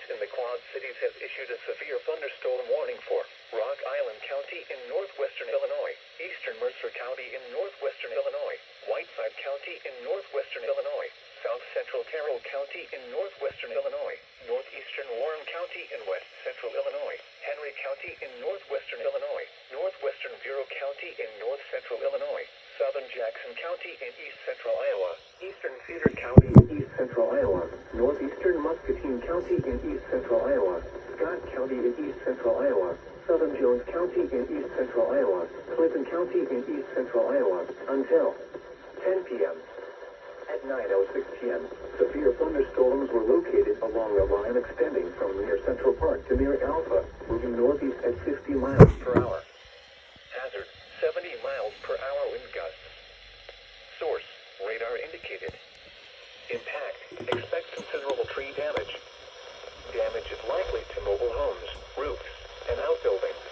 in the Quad Cities has issued a severe thunderstorm warning for Rock Island County in northwestern Illinois, eastern Mercer County in northwestern Illinois, Whiteside County in northwestern Illinois, south central Carroll County in northwestern Illinois, northeastern Warren County in west central Illinois, Henry County in northwestern Illinois, northwestern Bureau County in north central Illinois, southern Jackson County in east central Iowa, eastern Cedar County in east central Iowa, northeastern Muscatine County in east central Iowa, Scott County in east central Iowa, southern Jones County in east central Iowa, Clinton County in east central Iowa, until 10 p.m. At 9:06 p.m., severe thunderstorms were located along a line extending from near Central Park to near Alpha, moving northeast at 50 miles per hour. Hazard, 70 miles per hour wind gusts. Source, radar indicated. Impact, expect considerable tree damage. Damage is likely to mobile homes, roofs, and outbuildings.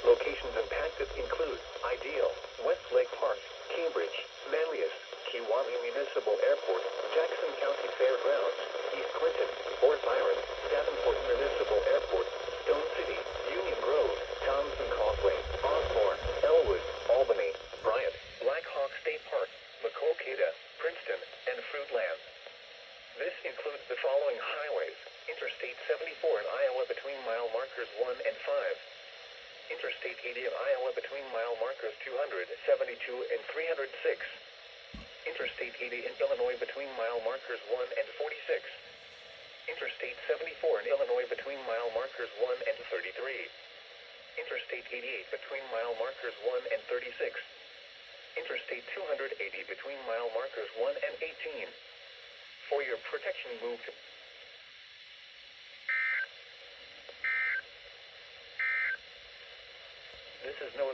Locations impacted include Ideal, Westlake Park, Cambridge, Manlius, Kewaunee Municipal Airport, Jackson County Fairgrounds, East Clinton, Fort Byron, Davenport Municipal Airport, Stone City, Union Grove, Thompson Causeway, Osborne, Elwood, Albany, Bryant, Black Hawk State Park, Maquoketa, Princeton, and Fruitland. This includes the following highways: Interstate 74 in Iowa between mile markers 1 and 5. Interstate 80 in Iowa between mile markers 272 and 306. Interstate 80 in Illinois between mile markers 1 and 46. Interstate 74 in Illinois between mile markers 1 and 33. Interstate 88 between mile markers 1 and 36. Interstate 280 between mile markers 1 and 18. For your protection, move to This is no